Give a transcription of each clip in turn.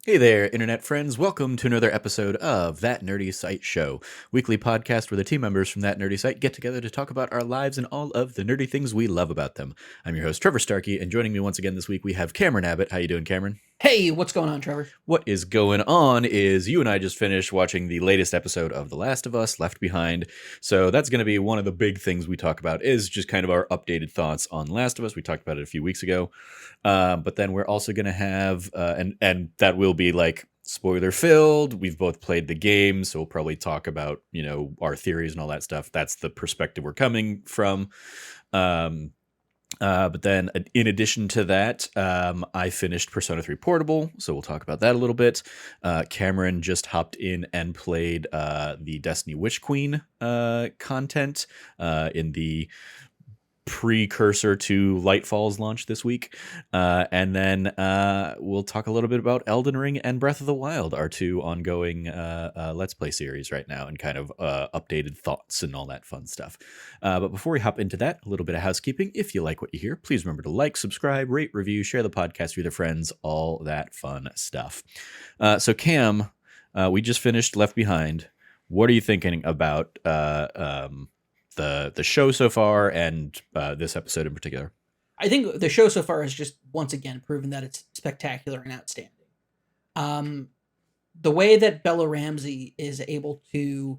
Hey there, internet friends. Welcome to another episode of That Nerdy Site Show, weekly podcast where the team members from That Nerdy Site get together to talk about our lives and all of the nerdy things we love about them. I'm your host, Trevor Starkey, and joining me once again this week, we have Cameron Abbott. How you doing, Cameron? Hey, what's going on, Trevor? What is going on is you and I just finished watching the latest episode of The Last of Us, Left Behind. So that's going to be one of the big things we talk about is just kind of our updated thoughts on Last of Us. We talked about it a few weeks ago. But then we're also going to have, and that will be like spoiler filled. We've both played the game, so we'll probably talk about, our theories and all that stuff. That's the perspective we're coming from. But then in addition to that, I finished Persona 3 Portable, so we'll talk about that a little bit. Cameron just hopped in and played the Destiny Witch Queen content in the precursor to Lightfall's launch this week. And then we'll talk a little bit about Elden Ring and Breath of the Wild, our two ongoing Let's Play series right now, and kind of updated thoughts and all that fun stuff. But before we hop into that, a little bit of housekeeping. If you like what you hear, please remember to like, subscribe, rate, review, share the podcast with your friends, all that fun stuff. So Cam, we just finished Left Behind. What are you thinking about the show so far and this episode in particular? I think the show so far has just once again proven that it's spectacular and outstanding. The way that Bella Ramsey is able to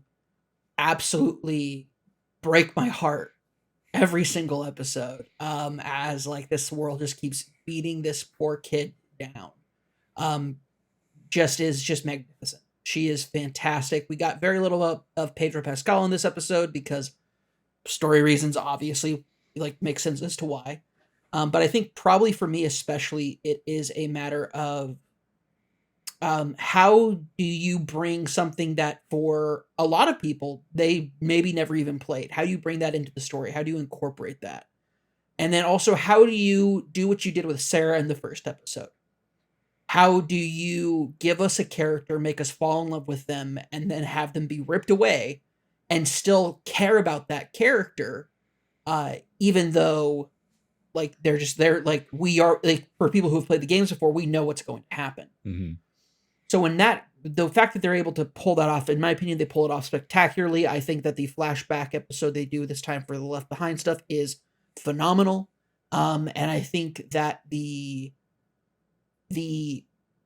absolutely break my heart every single episode, as like this world just keeps beating this poor kid down, just magnificent. She is fantastic. We got very little of Pedro Pascal in this episode because story reasons, obviously, like make sense as to why. But I think probably for me especially, it is a matter of how do you bring something that for a lot of people, they maybe never even played? How do you bring that into the story? How do you incorporate that? And then also, how do you do what you did with Sarah in the first episode? How do you give us a character, make us fall in love with them, and then have them be ripped away and still care about that character, even though like they're just there, like we are, like for people who have played the games before, we know what's going to happen. Mm-hmm. So the fact that they're able to pull that off, in my opinion, they pull it off spectacularly. I think that the flashback episode they do this time for the Left Behind stuff is phenomenal. And I think that the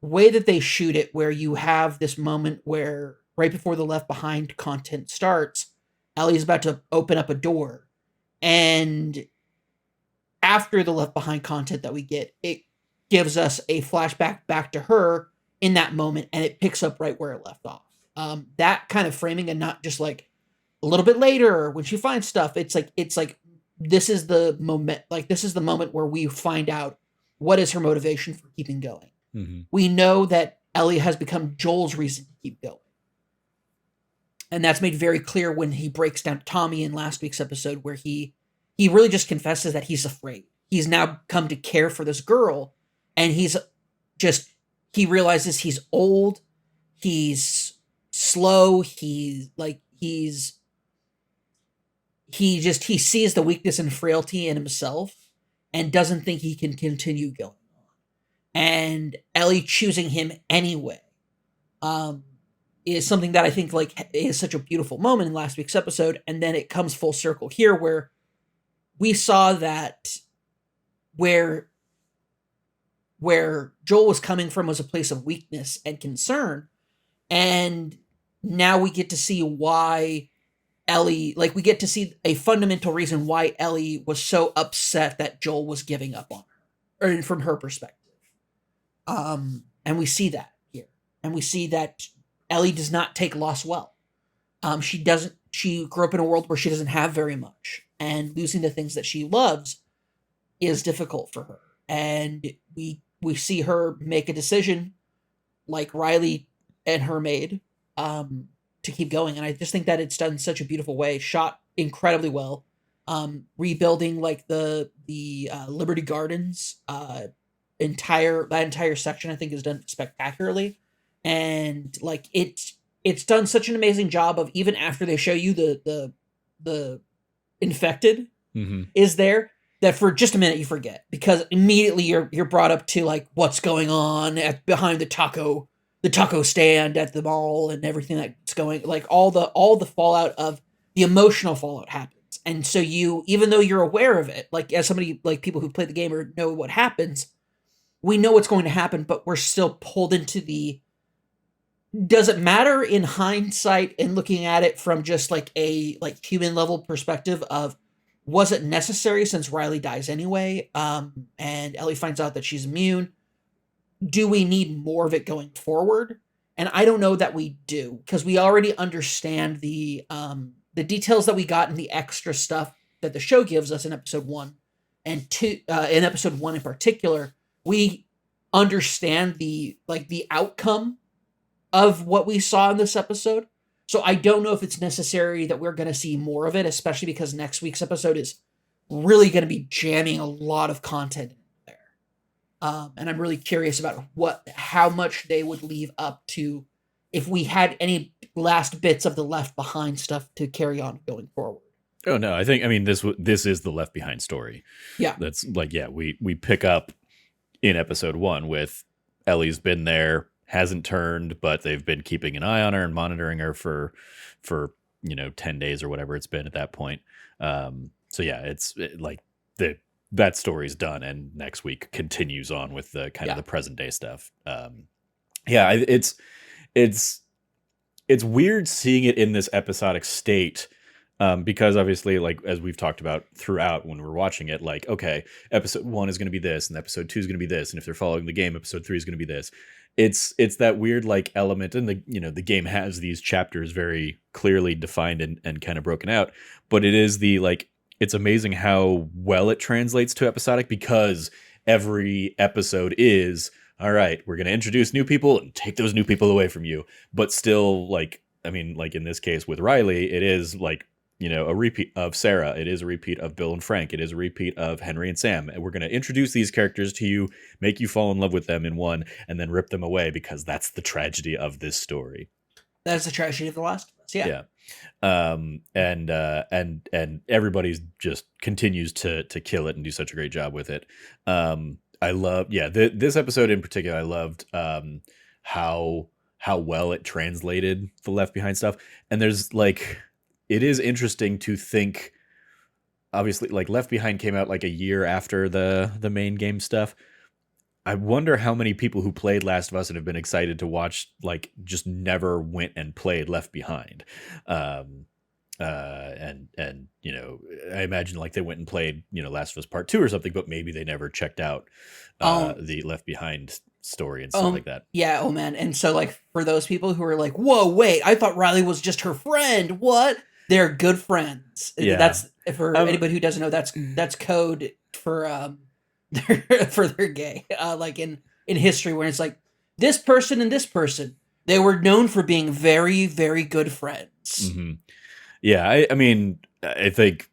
way that they shoot it, where you have this moment where right before the Left Behind content starts, Ellie's about to open up a door, and after the Left Behind content that we get, it gives us a flashback back to her in that moment, and it picks up right where it left off. That kind of framing, and not just like a little bit later when she finds stuff. It's like this is the moment. Like this is the moment where we find out what is her motivation for keeping going. Mm-hmm. We know that Ellie has become Joel's reason to keep going. And that's made very clear when he breaks down Tommy in last week's episode, where he really just confesses that he's afraid. He's now come to care for this girl, and he realizes he's old, he's slow, he sees the weakness and frailty in himself and doesn't think he can continue going on. And Ellie choosing him anyway, is something that I think like is such a beautiful moment in last week's episode. And then it comes full circle here, where we saw that where Joel was coming from was a place of weakness and concern. And now we get to see why Ellie, like we get to see a fundamental reason why Ellie was so upset that Joel was giving up on her, or from her perspective. And we see that here. And we see that Ellie does not take loss well. She grew up in a world where she doesn't have very much, and losing the things that she loves is difficult for her. And we see her make a decision like Riley and her made, to keep going. And I just think that it's done in such a beautiful way, shot incredibly well. Rebuilding like the Liberty Gardens, that entire section I think is done spectacularly. And like it's done such an amazing job of, even after they show you the infected Mm-hmm. is there, that for just a minute you forget, because immediately you're brought up to like what's going on behind the taco the taco stand at the mall and everything that's going, like all the fallout of the emotional fallout happens. And so you, even though you're aware of it, like as somebody, like people who play the game or know what happens, we know what's going to happen, but we're still pulled into the, does it matter in hindsight and looking at it from just like a like human level perspective of, was it necessary since Riley dies anyway, and Ellie finds out that she's immune? Do we need more of it going forward? And I don't know that we do, because we already understand the details that we got in the extra stuff that the show gives us in episode 1 and 2, in episode 1 in particular. We understand the outcome of what we saw in this episode. So I don't know if it's necessary that we're going to see more of it, especially because next week's episode is really going to be jamming a lot of content in there. And I'm really curious about how much they would leave up to, if we had any last bits of the Left Behind stuff to carry on going forward. Oh no, I mean this is the Left Behind story. Yeah. That's like, yeah, we pick up in episode 1 with Ellie's been there, hasn't turned, but they've been keeping an eye on her and monitoring her for 10 days or whatever it's been at that point. So yeah, it's that story's done, and next week continues on with the kind of the present day stuff. Yeah, it's weird seeing it in this episodic state. Because obviously, like, as we've talked about throughout when we're watching it, like, okay, episode 1 is going to be this, and episode 2 is going to be this, and if they're following the game, episode 3 is going to be this. It's that weird like element, and the game has these chapters very clearly defined and kind of broken out, but it is it's amazing how well it translates to episodic, because every episode is, all right, we're going to introduce new people and take those new people away from you, but still, like, I mean, like in this case with Riley, it is like, a repeat of Sarah. It is a repeat of Bill and Frank. It is a repeat of Henry and Sam. And we're going to introduce these characters to you, make you fall in love with them in one, and then rip them away, because that's the tragedy of this story. That's the tragedy of The Last of Us. Yeah. And everybody's just continues to kill it and do such a great job with it. I love, this episode in particular, I loved how well it translated the Left Behind stuff. And there's like, it is interesting to think, obviously, like Left Behind came out like a year after the main game stuff. I wonder how many people who played Last of Us and have been excited to watch, like, just never went and played Left Behind. And I imagine like they went and played, Last of Us Part 2 or something, but maybe they never checked out the Left Behind story and stuff like that. Yeah, oh man. And so like for those people who are like, whoa, wait, I thought Riley was just her friend. What? They're good friends. Yeah. That's, for anybody who doesn't know, that's code for for they're gay. Like in history, where it's like this person and this person, they were known for being very, very good friends. Mm-hmm. Yeah, I mean, I think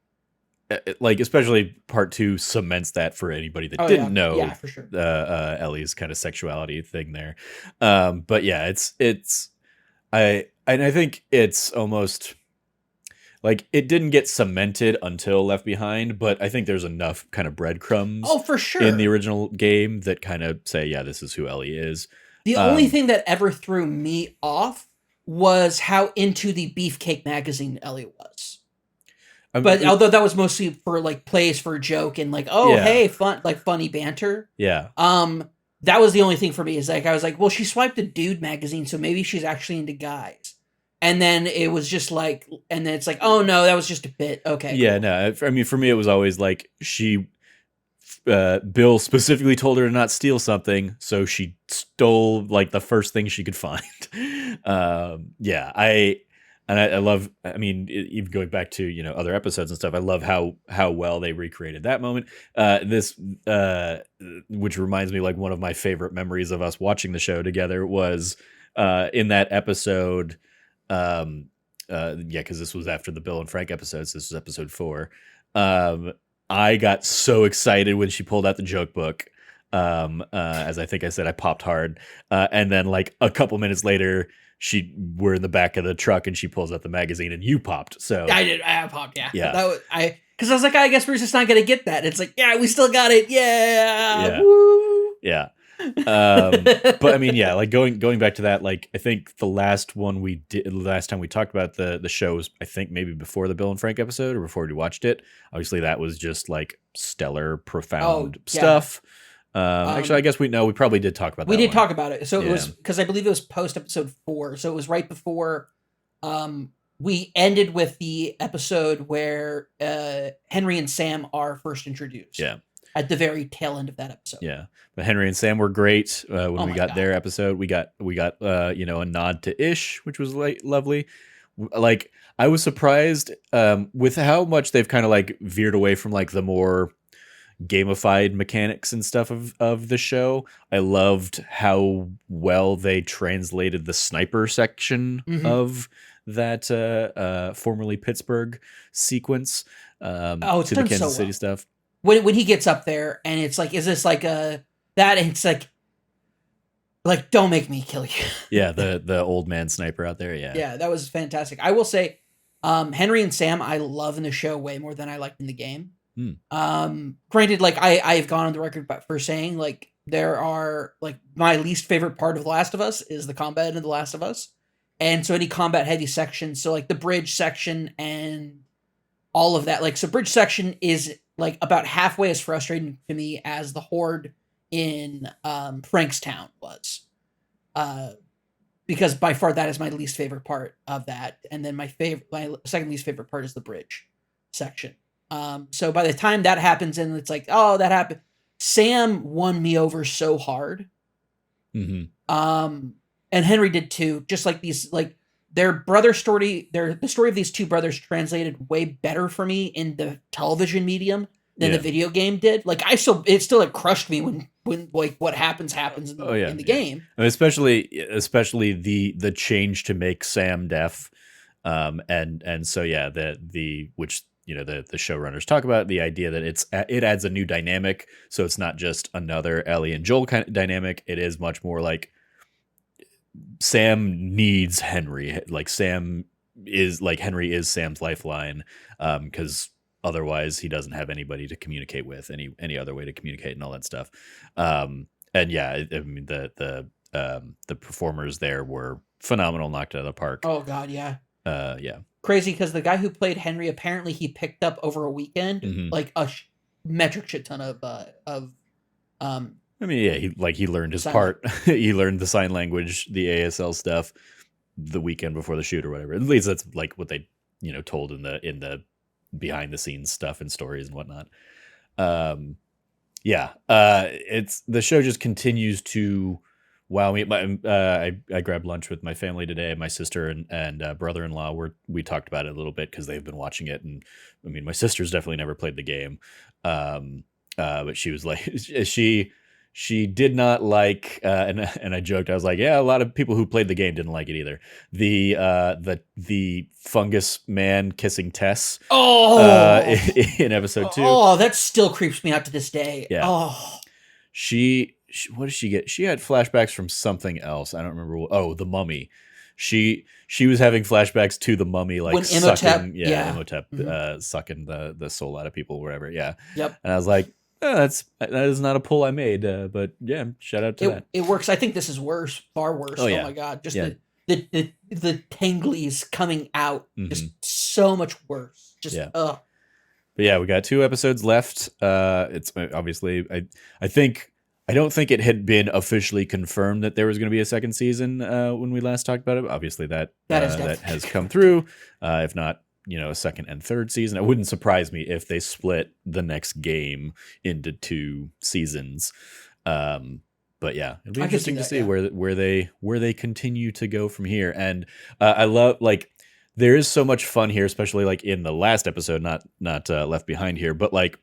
like especially Part 2 cements that for anybody that didn't know. Yeah, for sure. Ellie's kind of sexuality thing there. But yeah, I think it's almost like it didn't get cemented until Left Behind, but I think there's enough kind of breadcrumbs for sure in the original game that kind of say, yeah, this is who Ellie is. The only thing that ever threw me off was how into the Beefcake magazine Ellie was. But although that was mostly for like plays for a joke and like, hey, fun, like funny banter. Yeah. That was the only thing for me, is like, I was like, well, she swiped a dude magazine, so maybe she's actually into guys. And then it was just like, and then it's like, oh no, that was just a bit. Okay. Yeah, cool. No, I mean, for me, it was always like Bill specifically told her to not steal something, so she stole like the first thing she could find. I love, I mean, even going back to, other episodes and stuff, I love how well they recreated that moment. Which reminds me, like, one of my favorite memories of us watching the show together was in that episode. Because this was after the Bill and Frank episodes. This was episode 4. I got so excited when she pulled out the joke book. As I think I said, I popped hard. And then like a couple minutes later, we're in the back of the truck and she pulls out the magazine and you popped. So I popped. Yeah. Yeah. Because I was like, I guess we're just not going to get that. It's like, yeah, we still got it. Yeah. Yeah. Woo. Yeah. But I mean, yeah, like going back to that, like I think the last time we talked about the show was, I think, maybe before the Bill and Frank episode or before we watched it. Obviously, that was just like stellar, Oh profound yeah. stuff. Actually, I Um, guess we probably did talk about we that did one. talk about it. So it Yeah, was because I believe it was post episode 4. So it was right before we ended with the episode where Henry and Sam are first introduced yeah, at the very tail end of that episode. yeah. But Henry and Sam were great when Oh we my got their god. episode. We got a nod to Ish, which was like lovely. Like I was surprised with how much they've kind of like veered away from like the more gamified mechanics and stuff of the show. I loved how well they translated the sniper section Hmm. of that formerly Pittsburgh sequence Oh, it's to the done so Kansas City well. stuff. When he gets up there and it's like, is this like a that? And it's like don't make me kill you. Yeah, the old man sniper out there. Yeah. Yeah, that was fantastic. I will say, Henry and Sam, I love in the show way more than I liked in the game. Hmm. Granted, like I've gone on the record for saying like there are like my least favorite part of The Last of Us is the combat in The Last of Us, and so any combat heavy sections, so like the bridge section and all of that, like so bridge section is like about halfway as frustrating to me as the horde in Frankstown was. Uh, because by far that is my least favorite part of that, and then my second least favorite part is the bridge section. So by the time that happens and it's like, oh, that happened, Sam won me over so hard. Hmm. And Henry did too. Just like these, like their brother story, the story of these two brothers translated way better for me in the television medium than the Yeah. video game did. Like it still like crushed me when like what happens Oh yeah, in the yeah. game. And especially the change to make Sam deaf, and so yeah, the which the showrunners talk about the idea that it adds a new dynamic, so it's not just another Ellie and Joel kind of dynamic. It is much more like Sam needs Henry, like Henry is Sam's lifeline, because otherwise he doesn't have anybody to communicate with, any other way to communicate and all that stuff. And yeah, I mean the performers there were phenomenal, knocked it out of the park. Oh god, yeah. Yeah. Crazy because the guy who played Henry apparently he picked up over a weekend Hmm. like a metric shit ton of I mean, yeah, he learned his sign part. He learned the sign language, the ASL stuff, the weekend before the shoot or whatever. At least that's like what they told in the behind the scenes stuff and stories and whatnot. Um, yeah, it's the show just continues to wow me. I grabbed lunch with my family today. My sister and brother-in-law we talked about it a little bit because they've been watching it, and I mean my sister's definitely never played the game, but she was like she did not like, and I joked, I was like, yeah, a lot of people who played the game didn't like it either. The fungus man kissing Tess oh in episode 2. oh that still creeps me out to this day. Yeah. Oh What did she get? She had flashbacks from something else. I don't remember. Oh, the Mummy. She was having flashbacks to the Mummy, like when Imhotep, sucking, yeah. Imhotep, Mhm. sucking the soul out of people, wherever. Yeah, Yep. and I was like, that is not a pull I made, but yeah, shout out to that. It works. I think this is worse, far worse. Oh Oh yeah, my god, just yeah, the tanglies coming out, just hmm so much worse. Just yeah. But yeah, we got 2 episodes left. It's obviously I don't think it had been officially confirmed that there was going to be a second season when we last talked about it. Obviously, that that is that definitely has come through. If not, a second and third season. It wouldn't surprise me if they split the next game into 2 seasons. But yeah, it'll be I could see interesting to that. see Yeah. where they continue to go from here. And I love like there is so much fun here, especially like in the last episode, not Left Behind here, but like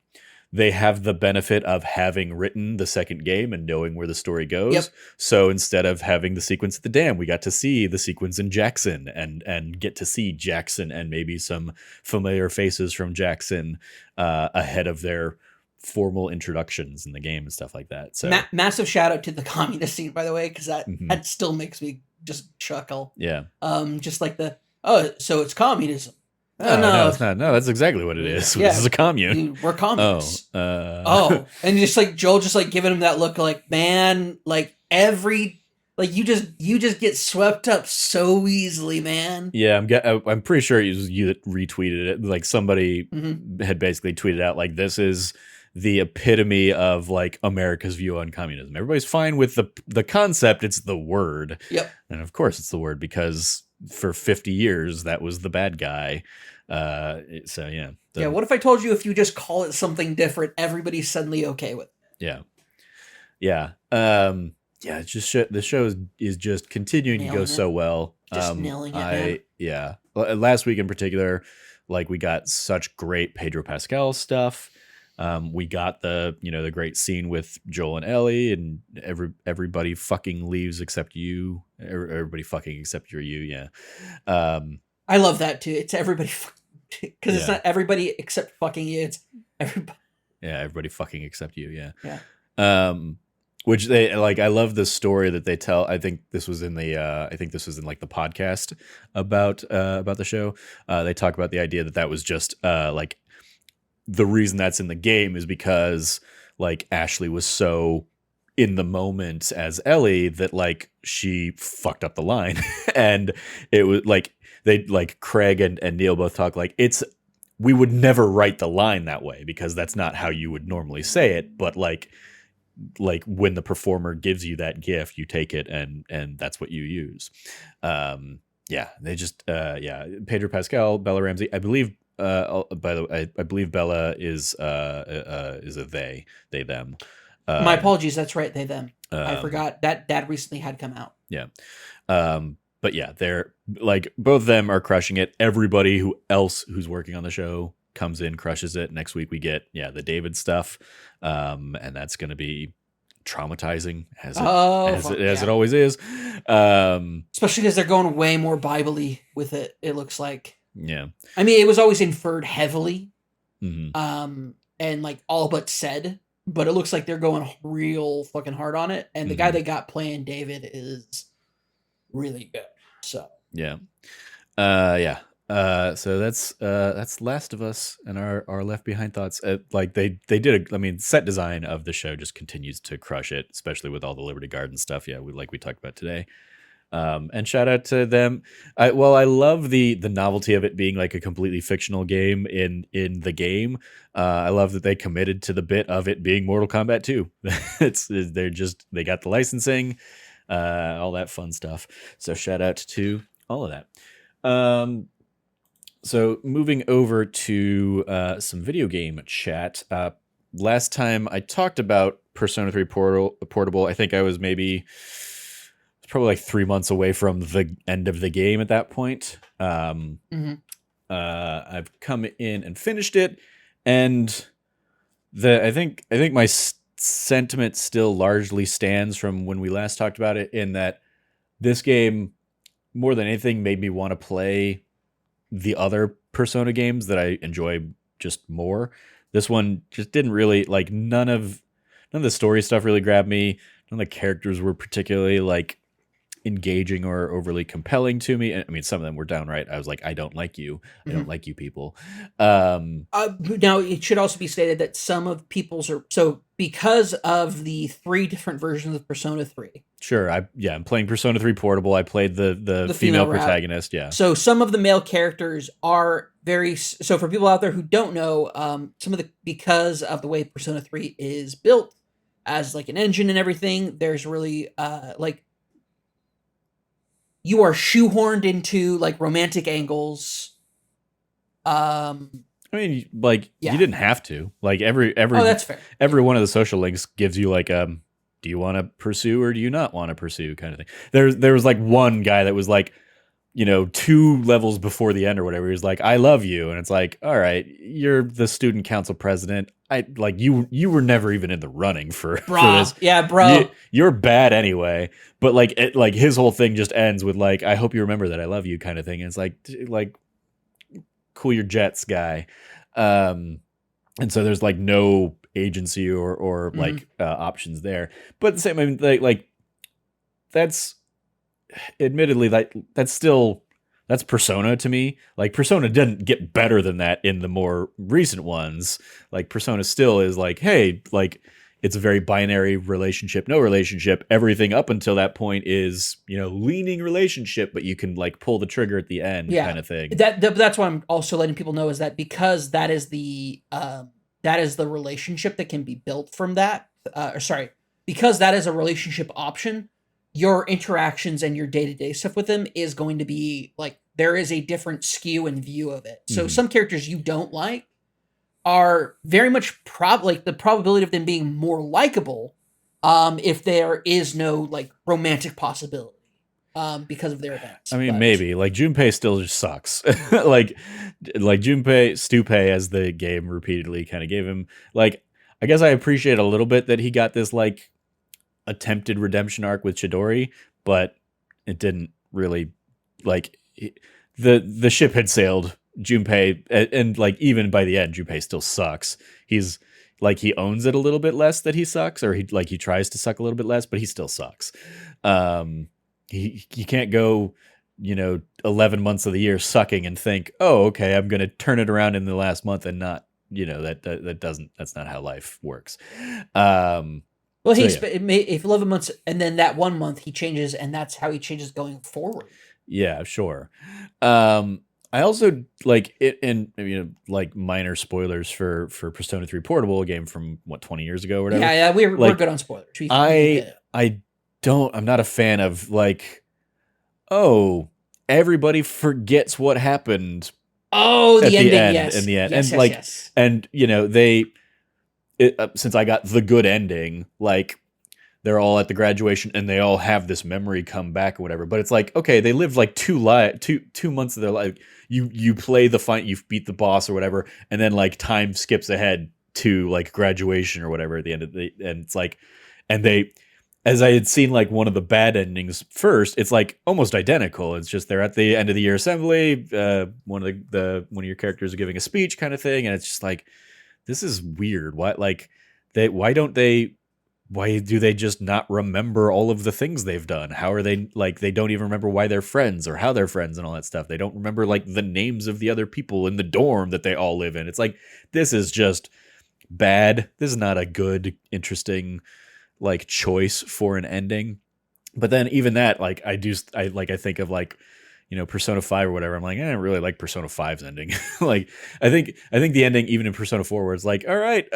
they have the benefit of having written the second game and knowing where the story goes. Yep. So instead of having the sequence at the dam, we got to see the sequence in Jackson and get to see Jackson and maybe some familiar faces from Jackson ahead of their formal introductions in the game and stuff like that. So Massive shout out to the communist scene, by the way, because mhm, that still makes me just chuckle. yeah, Just like so it's communism. No, No, it's not. No, that's exactly what it is. This yeah, is a commune. dude, we're Oh, communists. Oh, and just like Joel, just like giving him that look, like, man, like you just get swept up so easily, man. yeah. I'm pretty sure it was you that retweeted it. Like somebody Hmm. had basically tweeted out like this is the epitome of like America's view on communism. Everybody's fine with the concept. It's the word, Yep. and of course it's the word because for 50 years that was the bad guy. So yeah, Yeah. What if I told you if you just call it something different, everybody's suddenly okay with it? yeah. Yeah. Yeah, it's just the show is just continuing to go Nailing it. so well. Just nailing it, man. Yeah. Last week in particular, like we got such great Pedro Pascal stuff. We got the great scene with Joel and Ellie, and everybody fucking leaves except you. Everybody fucking except you. Yeah. I love that too. It's everybody, because it's Yeah. not everybody except fucking you. It's everybody. Yeah, everybody fucking except you. Yeah. Yeah. Which they like. I love the story that they tell. I think this was in the. I think this was in like the podcast about the show. They talk about the idea that was just like the reason that's in the game is because like Ashley was so in the moment as Ellie that like she fucked up the line, and it was like they like Craig and Neil both talk like we would never write the line that way because that's not how you would normally say it, but like when the performer gives you that gift, you take it and that's what you use. Yeah, they just yeah, Pedro Pascal, Bella Ramsey, I believe. By the way, I believe Bella is a they them. My apologies. That's right. They them. I Um, forgot that recently had come out. yeah. But yeah, they're like both of them are crushing it. Everybody who's working on the show comes in, crushes it. Next week we get the David stuff, and that's going to be traumatizing as it always is. Especially because they're going way more Bible-y with it. It looks like. Yeah. I mean, it was always inferred heavily, Mm-hmm. and like all but said, but it looks like they're going real fucking hard on it. And the guy Mhm. they got playing David is really good. So Yeah. Yeah. So that's Last of Us and our Left Behind thoughts. Like they did. I mean, set design of the show just continues to crush it, especially with all the Liberty Garden stuff. Yeah, we talked about today. And shout out to them. I love the novelty of it being like a completely fictional game in the game. I love that they committed to the bit of it being Mortal Kombat 2. They got the licensing, all that fun stuff. So shout out to all of that. So moving over to some video game chat. Last time I talked about Persona 3 Portable, I think I was probably like 3 months away from the end of the game at that point. mhm. I've come in and finished it, and I think my sentiment still largely stands from when we last talked about it, in that this game, more than anything, made me want to play the other Persona games that I enjoy just more. This one just didn't really like, none of the story stuff really grabbed me. None of the characters were particularly like engaging or overly compelling to me. I mean, some of them were downright, I was like, I don't like you. I don't like you people. Now it should also be stated that some of people's are so because of the 3 different versions of Persona 3. Sure. I'm playing Persona 3 Portable. I played the female route. protagonist. Yeah. So some of the male characters are so for people out there who don't know, because of the way Persona 3 is built as like an engine and everything, there's really like you are shoehorned into like romantic angles. I mean, like Yeah. you didn't have to. Like every that's fair. every one of the social links gives you like do you want to pursue or do you not want to pursue kind of thing. There was like one guy that was like, 2 levels before the end or whatever. He was like, I love you, and it's like, all right, you're the student council president. I like you were never even in the running for this. Yeah, bro. You're bad anyway. But like his whole thing just ends with like, I hope you remember that I love you kind of thing. And it's like cool your jets, guy. And so there's like no agency or like options there. But at the same, I mean, like that's admittedly that's still That's Persona to me. Like Persona didn't get better than that in the more recent ones. Like Persona still is like, hey, like it's a very binary relationship, no relationship. Everything up until that point is, leaning relationship, but you can like pull the trigger at the end Yeah, kind of thing. that's why I'm also letting people know is that because that is the relationship that can be built from that. Or sorry, because that is a relationship option. Your interactions and your day to day stuff with them is going to be like there is a different skew and view of it. So Mhm. some characters you don't like are very much like the probability of them being more likable if there is no like romantic possibility because of their events. I mean, But maybe like Junpei still just sucks. like Junpei Stupei, as the game repeatedly kind of gave him. Like, I guess I appreciate a little bit that he got this like attempted redemption arc with Chidori, but it didn't really like the ship had sailed. Junpei and like even by the end, Junpei still sucks. He's like he owns it a little bit less that he sucks, or he tries to suck a little bit less, but he still sucks. He can't go 11 months of the year sucking and think, oh, okay, I'm gonna turn it around in the last month, and not that doesn't, that's not how life works. um well, so yeah. if 11 months and then that 1 month he changes, and that's how he changes going forward. Yeah, sure. I also like it, and like minor spoilers for Persona 3 Portable, a game from what 20 years ago or whatever. Yeah, we're Like good on spoilers. I'm not a fan of like, oh, everybody forgets what happened Oh, at the the ending, end yes, and yes, yes, like, yes. and since I got the good ending, like they're all at the graduation and they all have this memory come back or whatever. But it's like, okay, they lived like 2 months of their life. You play the fight, you beat the boss or whatever, and then like time skips ahead to like graduation or whatever at the end of and it's like, and they, as I had seen like one of the bad endings first, it's like almost identical. It's just they're at the end of the year assembly. One of your characters are giving a speech kind of thing, and it's just like, this is weird. Why do they just not remember all of the things they've done? How are they like, they don't even remember why they're friends or how they're friends and all that stuff. They don't remember like the names of the other people in the dorm that they all live in. It's like, this is just bad. This is not a good, interesting like choice for an ending. But then even that, like I think of like, Persona 5 or whatever. I'm like, I don't really like Persona 5's ending. Like I think the ending even in Persona 4 where it's like, all right,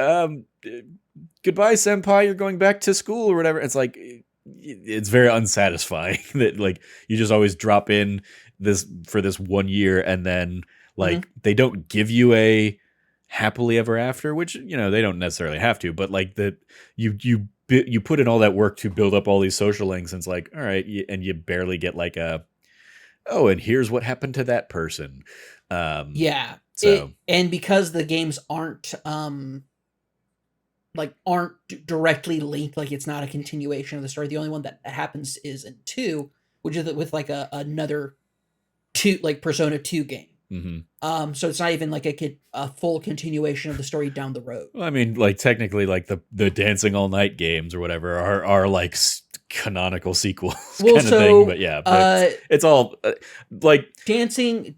goodbye senpai, you're going back to school or whatever. It's like, it's very unsatisfying that like you just always drop in this for this 1 year, and then like they don't give you a happily ever after, which they don't necessarily have to, but like that you put in all that work to build up all these social links, and it's like, all right, and you barely get like a, oh, and here's what happened to that person. Yeah. So And because the games aren't directly linked, like it's not a continuation of the story. The only one that happens is in 2, which is with like another 2, like Persona 2 game. So it's not even like a full continuation of the story down the road. Well, I mean, like technically, like the Dancing All Night games or whatever are like canonical sequels Well, kind of thing. But yeah, but it's all like Dancing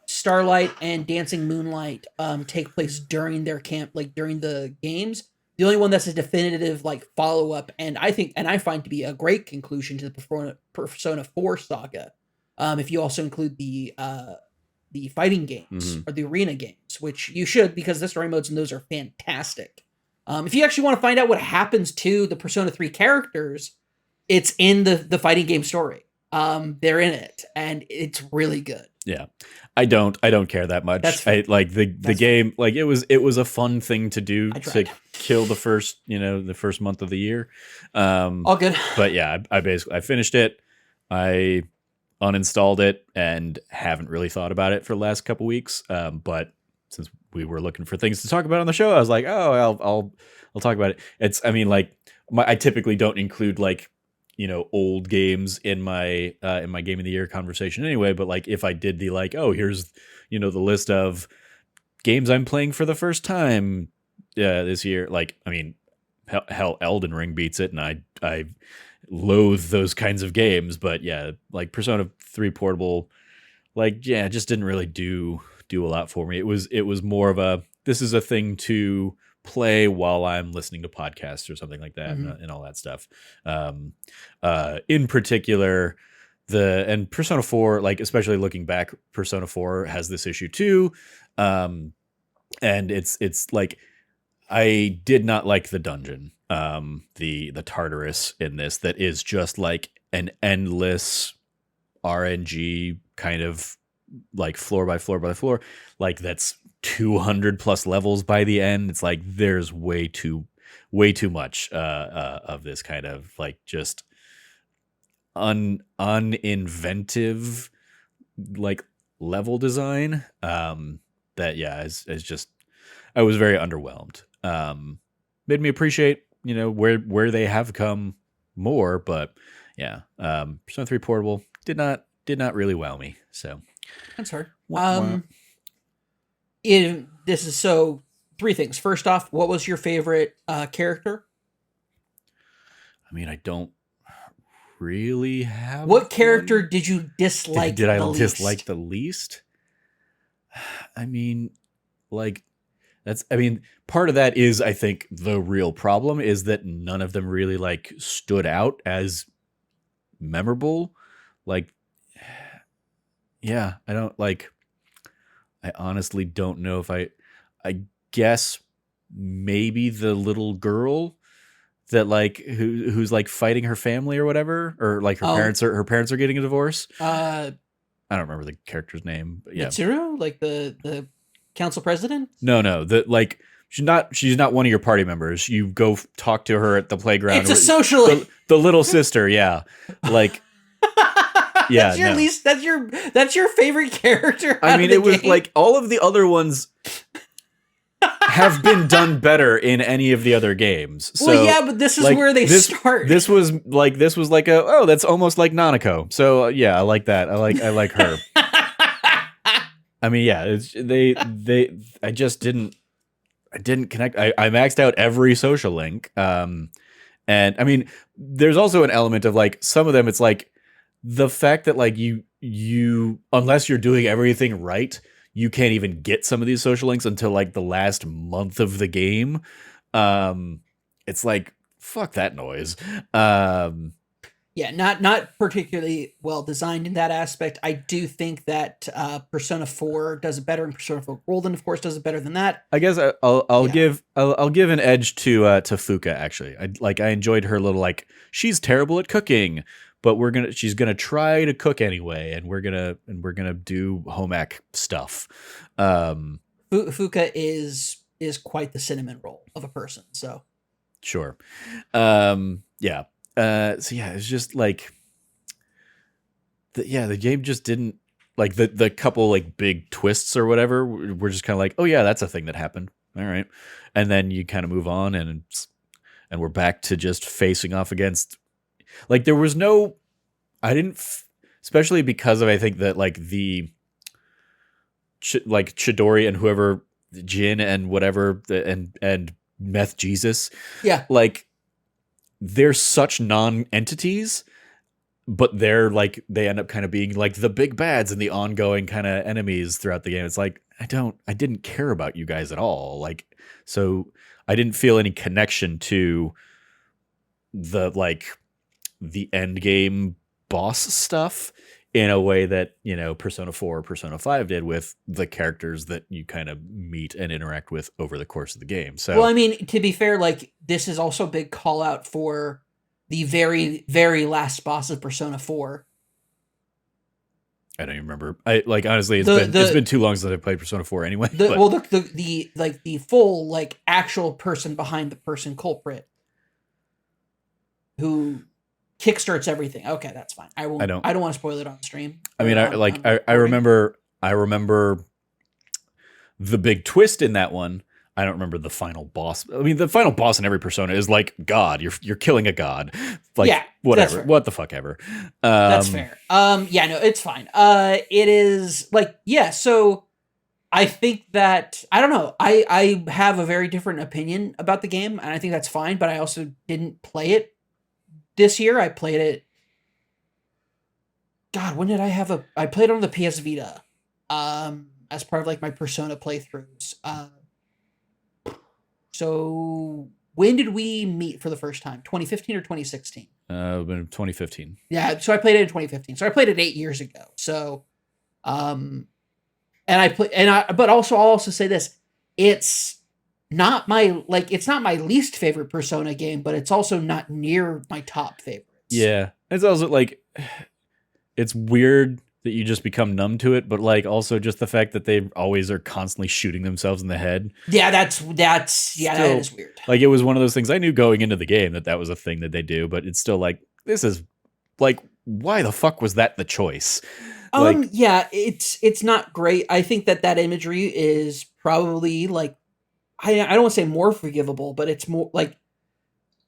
Starlight and Dancing Moonlight take place during their camp, like during the games. The only one that's a definitive like follow up, and I find to be a great conclusion to the Persona 4 saga. If you also include the fighting games or the arena games, which you should, because the story modes in those are fantastic. If you actually want to find out what happens to the Persona 3 characters, it's in the fighting game story. They're in it, and it's really good. Yeah, I don't care that much. I like the game. Like it was a fun thing to do to kill the first month of the year. All good. But yeah, I finished it. I uninstalled it and haven't really thought about it for the last couple weeks. But since we were looking for things to talk about on the show, I was like, oh, I'll talk about it. I mean, like I typically don't include like old games in my game of the year conversation anyway, but like if I did the like, oh, here's the list of games I'm playing for the first time this year, like, I mean, hell, Elden Ring beats it, and I loathe those kinds of games, but yeah, like Persona 3 Portable, like, yeah, it just didn't really do a lot for me. It was more of a, this is a thing to play while I'm listening to podcasts or something like that, Hmm. and all that stuff. Um, in particular, and Persona 4, like, especially looking back, Persona 4 has this issue too. Um, and it's like, I did not like the dungeon, the Tartarus in this, that is just like an endless RNG kind of, like, floor by floor by floor, like, that's 200 plus levels by the end. It's like there's way too much of this kind of, like, just uninventive, like, level design. That, yeah, is just, I was very underwhelmed. Made me appreciate, where they have come more, but yeah, Persona 3 Portable did not really wow me. So, That's hard. wah, wah. This is so three things. First off, what was your favorite character? I mean, I don't really have What character one. did you dislike Did I the dislike least? the least? I mean, like, I mean, part of that is, I think, the real problem is that none of them really, like, stood out as memorable. Like, yeah, I don't like, I honestly don't know if I guess maybe the little girl that, like, who's like fighting her family or whatever, or like Oh, her parents are getting a divorce. uh, I don't remember the character's name, but yeah. Mitsuru, like the council president. No, like, she's not one of your party members. You go talk to her at the playground. It's a socialist. The little sister, yeah. Like, yeah, That's your no. least. That's your favorite character I out mean, of the it was game. like all of the other ones have been done better in any of the other games. So, Well, yeah, but this is like, where they start. This was like that's almost like Nanako. So, yeah, I like that. I like her. I mean, yeah, I just didn't connect. I maxed out every social link. And I mean, there's also an element of, like, some of them, it's like the fact that, like, you unless you're doing everything right, you can't even get some of these social links until, like, the last month of the game. Um, it's like, fuck that noise. Um, Yeah, not particularly well designed in that aspect. I do think that Persona 4 does it better, and Persona 4 Golden, of course, does it better than that. I guess I'll Yeah. give an edge to Fuka, actually. I enjoyed her little, like, she's terrible at cooking, but she's gonna try to cook anyway, and we're gonna do home ec stuff. Um, Fuka is quite the cinnamon roll of a person. So sure. Yeah. So yeah, it's just like, the game just didn't, like, the couple, like, big twists or whatever. We're just kind of like, oh yeah, that's a thing that happened. All right, and then you kind of move on, and we're back to just facing off against, like, there was no, I didn't, especially because of, I think that, like, like, Chidori and whoever, Jin and whatever, and Meth Jesus, yeah, like, they're such non-entities, but they're like, they end up kind of being like the big bads and the ongoing kind of enemies throughout the game. It's like, I didn't care about you guys at all. Like, so I didn't feel any connection to the, like, the end game boss stuff in a way that, Persona 4 or Persona 5 did with the characters that you kind of meet and interact with over the course of the game. So, well, I mean, to be fair, like, this is also a big call out for the very, very last boss of Persona 4. I don't even remember. I, like, honestly, The it's been the too long since I played Persona 4 anyway. the But well the like the full, like, actual person behind the person culprit who kickstarts everything. Okay, that's fine. I won't. I don't want to spoil it on stream. I mean, On I recording. remember the big twist in that one. I don't remember the final boss. I mean, the final boss in every Persona is like God. You're killing a god. Like, Yeah, that's whatever. fair. What the fuck ever. That's fair. Yeah, no, it's fine. It is like, yeah. So I think that, I don't know. I have a very different opinion about the game, and I think that's fine. But I also didn't play it this year. I played it God, when did I have I played on the PS Vita, as part of like my Persona playthroughs. So when did we meet for the first time? 2015 or 2016? In 2015. Yeah, so I played it in 2015. So I played it 8 years ago. So, um, and I play, and I, but also I'll also say this: it's not my it's not my least favorite Persona game, but it's also not near my top favorites. Yeah, it's also like it's weird that you just become numb to it, but like also just the fact that they always are constantly shooting themselves in the head. Yeah, that's yeah, that Still, is weird. like it was one of those things I knew going into the game that that was a thing that they do, but it's still like this is like why the fuck was that the choice? Like Yeah, it's not great. I think that that imagery is probably like I don't want to say more forgivable, but it's more like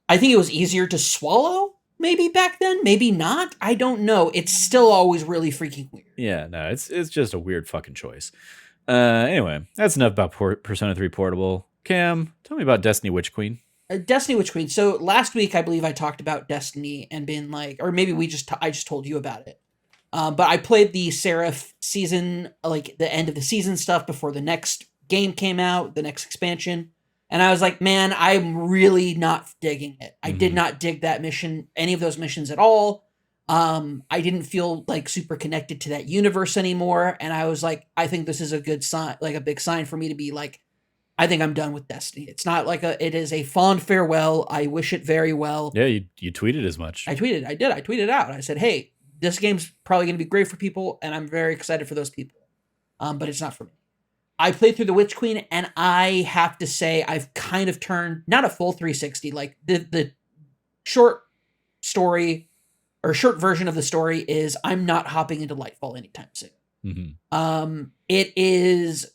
I think it was easier to swallow maybe back then, maybe not. I don't know. It's still always really freaking weird. yeah, no, it's just a weird fucking choice. Anyway, that's enough about Persona 3 Portable. Cam, tell me about Destiny Witch Queen. Destiny Witch Queen. So last week I believe I talked about Destiny and been like, or maybe I just told you about it. But I played the Seraph season, like the end of the season stuff before the next game came out, the next expansion. And I was like, man, I'm really not digging it. I did not dig that mission, any of those missions at all. I didn't feel like super connected to that universe anymore. And I was like, I think this is a good sign, like a big sign for me to be like, I think I'm done with Destiny. It's not like it is a fond farewell. I wish it very well. Yeah, you tweeted as much. I tweeted out. I said, hey, this game's probably going to be great for people, and I'm very excited for those people. But it's not for me. I played through the Witch Queen, and I have to say I've kind of turned not a full 360. Like the short story or short version of the story is I'm not hopping into Lightfall anytime soon. It is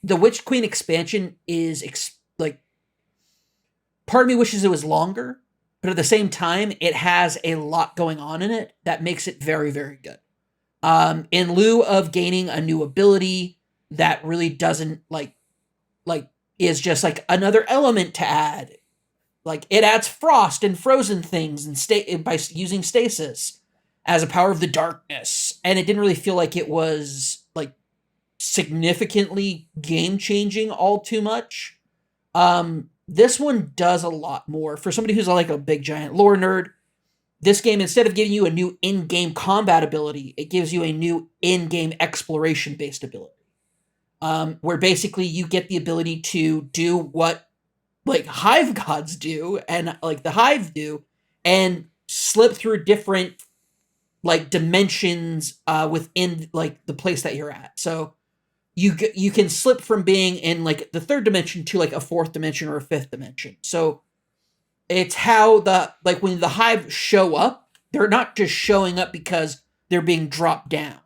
the Witch Queen expansion is like part of me wishes it was longer, but at the same time, it has a lot going on in it that makes it very, very good. In lieu of gaining a new ability that really doesn't like is just like another element to add. Like it adds frost and frozen things and stay by using stasis as a power of the darkness, and it didn't really feel like it was like significantly game changing all too much. This one does a lot more for somebody who's like a big giant lore nerd. This game, instead of giving you a new in-game combat ability, it gives you a new in-game exploration-based ability. Where basically you get the ability to do what like hive gods do and like the hive do and slip through different like dimensions within like the place that you're at. So you can slip from being in like the third dimension to like a fourth dimension or a fifth dimension. So it's how like when the hive show up, they're not just showing up because they're being dropped down.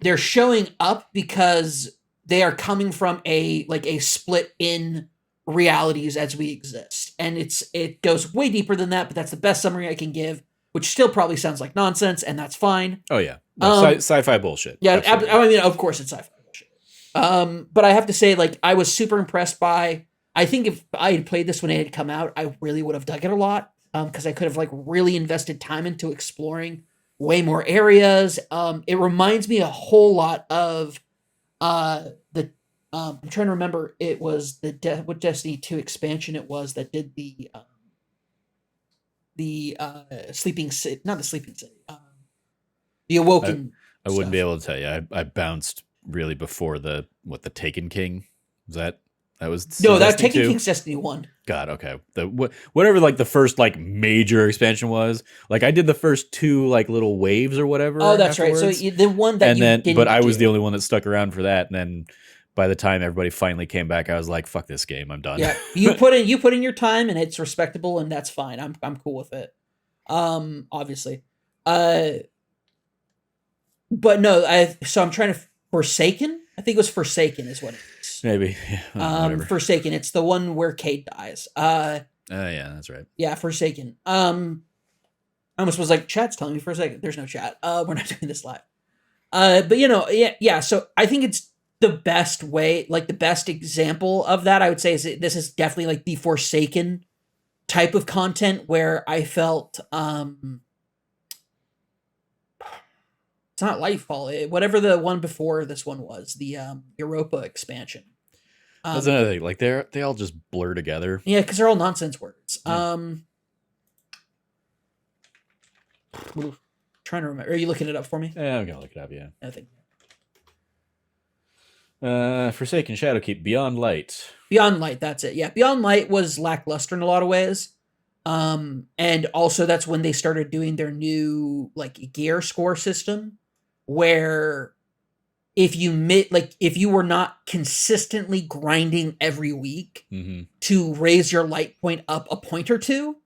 They're showing up because they are coming from a split in realities as we exist. And it goes way deeper than that, but that's the best summary I can give, which still probably sounds like nonsense, and that's fine. Oh yeah. No, sci-fi bullshit. Yeah, I mean, of course it's sci-fi bullshit. But I have to say, like, I was super impressed by. I think if I had played this when it had come out, I really would have dug it a lot. Because I could have like really invested time into exploring way more areas. It reminds me a whole lot of the. I'm trying to remember. It was what Destiny 2 expansion it was that did the sleeping city, not the sleeping city, the awoken. I wouldn't be able to tell you. I bounced really before the Taken King. Was that was no that Destiny Taken 2? King's Destiny 1. God, okay. Whatever like the first like major expansion was. Like I did the first two like little waves or whatever. Oh, that's afterwards. right. So the one that and you then didn't but I was do. the only one that stuck around for that. And then by the time everybody finally came back, I was like, "Fuck this game, I'm done." Yeah, you put in your time, and it's respectable, and that's fine. I'm cool with it. Obviously, but no, so I'm trying to Forsaken. I think it was Forsaken is what it is. Maybe. Yeah, Forsaken. It's the one where Cade dies. Yeah, that's right. Yeah, Forsaken. I almost was like, chat's telling me for a second. There's no chat. We're not doing this live. But yeah. So I think it's the best way, like the best example of that. I would say is this is definitely like the Forsaken type of content where I felt It's not Lightfall. Whatever the one before this one was, the Europa expansion. That's Um, another thing. Like they all just blur together. yeah, because they're all nonsense words. Yeah. Trying to remember. Are you looking it up for me? Yeah, I'm gonna look it up. Yeah. I think Forsaken Shadowkeep Beyond Light. Beyond Light. That's it. Yeah, Beyond Light was lackluster in a lot of ways. And also that's when they started doing their new like gear score system, where if you were not consistently grinding every week to raise your light point up a point or two,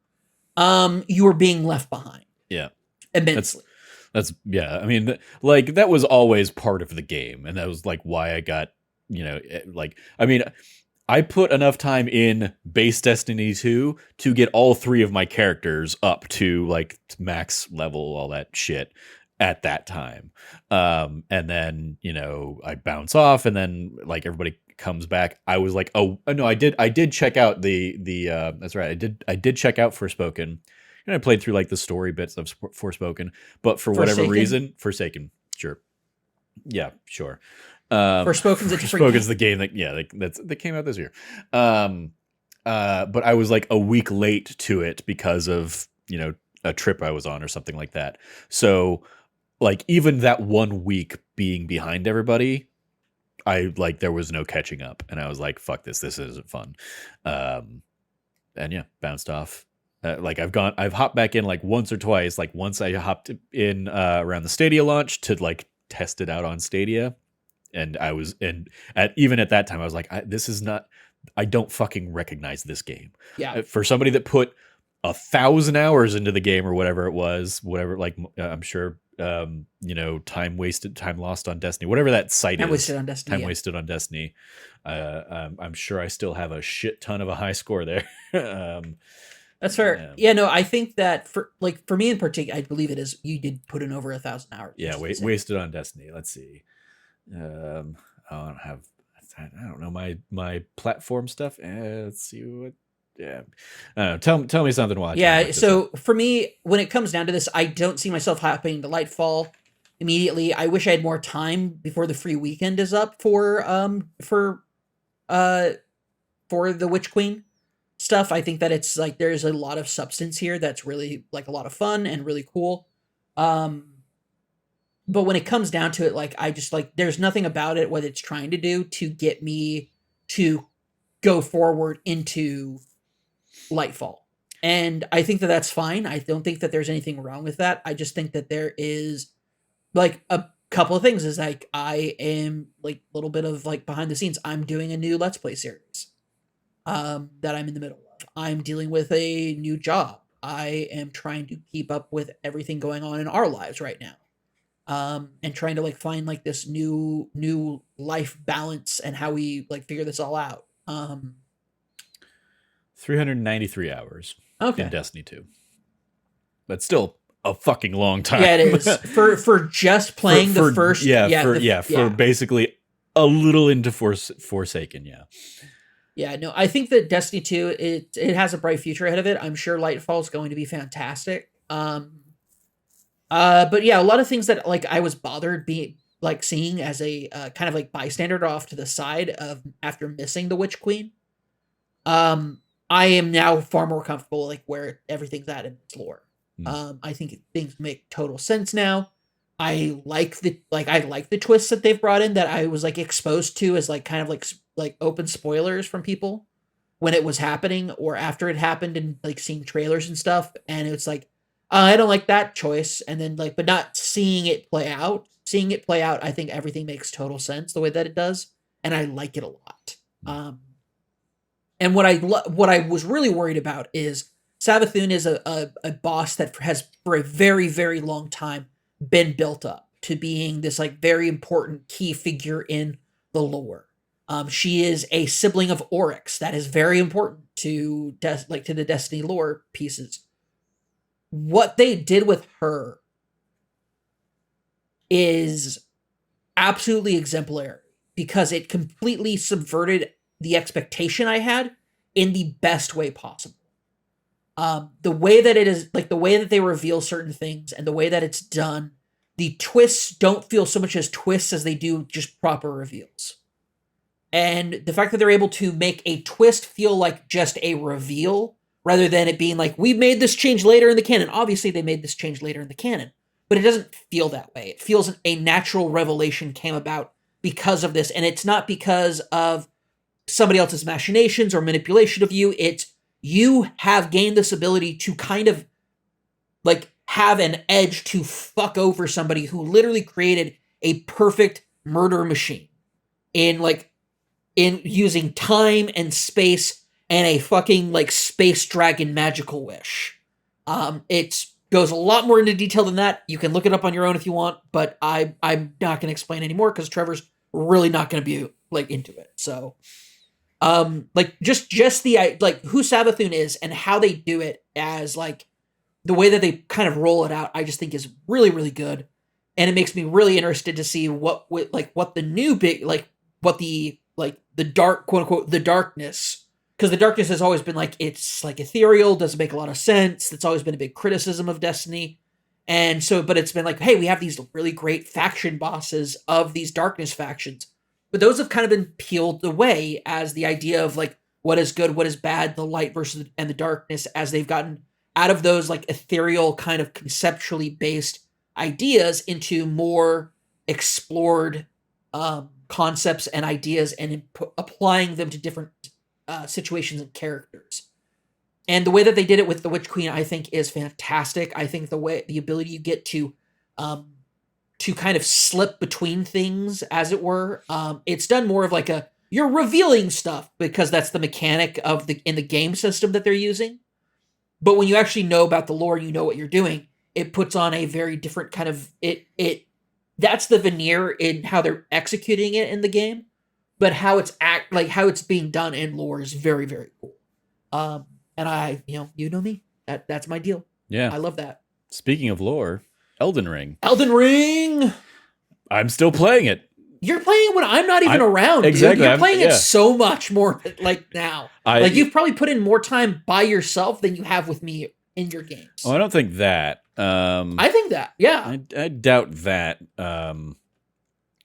you were being left behind. Yeah. Immensely. That's yeah. I mean, like that was always part of the game, and that was like why I got, like I mean, I put enough time in base Destiny 2 to get all three of my characters up to like max level, all that shit at that time. And then, I bounce off, and then like everybody comes back. I was like, oh no, I did check out the that's right. I did check out Forspoken. And I played through like the story bits of Forspoken, but for whatever reason, Forsaken, sure. Yeah, sure. Forspoken's the game that came out this year. But I was like a week late to it because of, a trip I was on or something like that. So like even that 1 week being behind everybody, there was no catching up, and I was like, fuck this isn't fun. And yeah, bounced off. I've hopped back in like once or twice. Like once I hopped in around the Stadia launch to like test it out on Stadia, and even at that time I was like, I don't fucking recognize this game. Yeah. For somebody that put 1,000 hours into the game or whatever it was, I'm sure time lost on Destiny, whatever that site time is. Wasted on Destiny. Time wasted on Destiny. I'm sure I still have a shit ton of a high score there. That's fair. Yeah, no, I think that for me in particular, I believe it is. You did put in over 1,000 hours. Yeah, wasted on Destiny. Let's see. I don't know my platform stuff. Let's see what. Yeah, tell me something while. Yeah, so for me, when it comes down to this, I don't see myself hopping to Lightfall immediately. I wish I had more time before the free weekend is up for the Witch Queen stuff. I think that it's like there's a lot of substance here that's really like a lot of fun and really cool. But when it comes down to it, like I just like there's nothing about it what it's trying to do to get me to go forward into Lightfall. And I think that that's fine. I don't think that there's anything wrong with that. I just think that there is like a couple of things is like I am like a little bit of like behind the scenes. I'm doing a new Let's Play series that I'm in the middle of. I'm dealing with a new job. I am trying to keep up with everything going on in our lives right now. And trying to like find like this new life balance and how we like figure this all out. 393 hours in Destiny 2. That's still a fucking long time. Yeah, it is. For just playing the first for basically a little into Forsaken, yeah. Yeah, no, I think that Destiny 2 it has a bright future ahead of it. I'm sure Lightfall is going to be fantastic. But yeah, a lot of things that like I was bothered being like seeing as a kind of like bystander off to the side of after missing the Witch Queen. I am now far more comfortable like where everything's at in its lore. I think things make total sense now. I like the twists that they've brought in that I was like exposed to as like kind of like open spoilers from people when it was happening or after it happened and like seeing trailers and stuff. And it's like, I don't like that choice. And then like, but not seeing it play out, I think everything makes total sense the way that it does. And I like it a lot. And what I was really worried about is Savathun is a boss that has for a very, very long time been built up to being this like very important key figure in the lore. She is a sibling of Oryx that is very important to the Destiny lore pieces. What they did with her is absolutely exemplary because it completely subverted the expectation I had in the best way possible. The way that it is, like the way that they reveal certain things and the way that it's done, the twists don't feel so much as twists as they do just proper reveals. And the fact that they're able to make a twist feel like just a reveal rather than it being like, we made this change later in the canon. Obviously, they made this change later in the canon, but it doesn't feel that way. It feels a natural revelation came about because of this. And it's not because of somebody else's machinations or manipulation of you. It's you have gained this ability to kind of like have an edge to fuck over somebody who literally created a perfect murder machine in using time and space and a fucking like space dragon magical wish. It goes a lot more into detail than that. You can look it up on your own if you want, but I'm not going to explain anymore because Trevor's really not going to be like into it. So, like just the like who Savathun is and how they do it as like the way that they kind of roll it out, I just think is really, really good. And it makes me really interested to see what the new big, like what the dark, quote unquote, the darkness, because the darkness has always been like, it's like ethereal, doesn't make a lot of sense. That's always been a big criticism of Destiny. And so, but it's been like, hey, we have these really great faction bosses of these darkness factions. But those have kind of been peeled away as the idea of like, what is good, what is bad, the light versus and the darkness, as they've gotten out of those like ethereal kind of conceptually based ideas into more explored concepts and ideas and applying them to different situations and characters. And the way that they did it with the Witch Queen, I think, is fantastic. I think the ability you get to kind of slip between things, as it were, it's done more of like you're revealing stuff because that's the mechanic of in the game system that they're using. But when you actually know about the lore, you know what you're doing, it puts on a very different kind of that's the veneer in how they're executing it in the game, but how it's being done in lore is very, very cool. And I, you know me, that's my deal. Yeah. I love that. Speaking of lore, Elden Ring. I'm still playing it. You're playing it when I'm not even around, exactly, dude. You're playing it so much more like now. You've probably put in more time by yourself than you have with me in your games. Oh, I don't think that. I think that, yeah. I doubt that.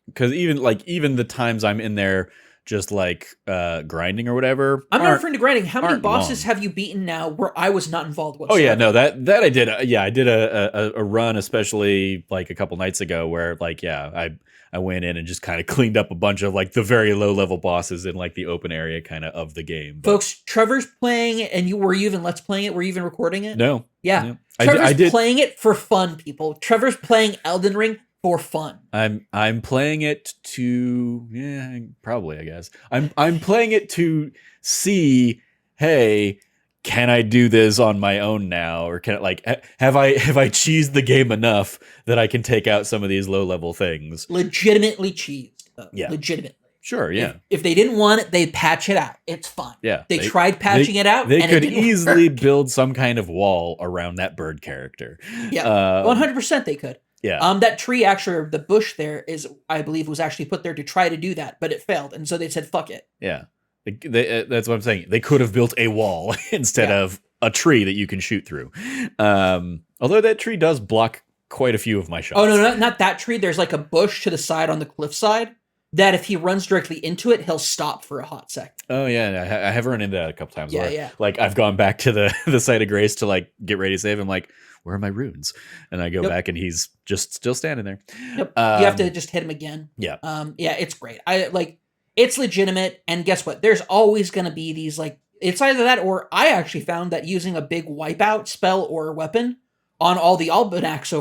Because even the times I'm in there just like grinding or whatever. I'm not referring to grinding. How many bosses have you beaten now where I was not involved whatsoever? Oh yeah, no, that I did. I did a run, especially like a couple nights ago, where I went in and just kind of cleaned up a bunch of like the very low level bosses in like the open area kind of the game. But, folks, Trevor's playing it, and were you even let's playing it? Were you even recording it? No. Yeah. No. Trevor's playing it for fun, people. Trevor's playing Elden Ring for fun. I'm playing it to probably, I guess. I'm playing it to see, hey, can I do this on my own now, or can have I cheesed the game enough that I can take out some of these low level things? Legitimately cheesed, though. Yeah, legitimately. Sure, yeah. If they didn't want it, they patch it out. It's fine. Yeah, they tried patching it out. They and could it didn't easily work. build some kind of wall around that bird character. Yeah, 100% they could. Yeah. That tree, actually, the bush there I believe, was actually put there to try to do that, but it failed, and so they said, "Fuck it." Yeah. That's what I'm saying. They could have built a wall instead of a tree that you can shoot through. Although that tree does block quite a few of my shots. Oh, no, not that tree. There's like a bush to the side on the cliffside that if he runs directly into it, he'll stop for a hot second. Oh, yeah. I have run into that a couple times. Yeah, where, yeah. Like, I've gone back to the site of grace to, like, get ready to save. I'm like, where are my runes? And I go back, and he's just still standing there. Yep. You have to just hit him again. Yeah. Yeah, it's great. It's legitimate, and guess what? There's always going to be these, like, it's either that or I actually found that using a big wipeout spell or weapon on all the Albanacs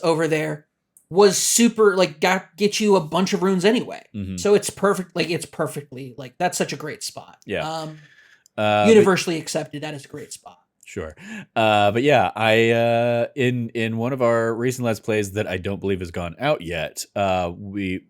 over there was super, like, get you a bunch of runes anyway. Mm-hmm. So it's perfect. Like, it's perfectly, like, that's such a great spot. Yeah. Universally accepted. That is a great spot. Sure. But yeah, I in one of our recent Let's Plays that I don't believe has gone out yet, we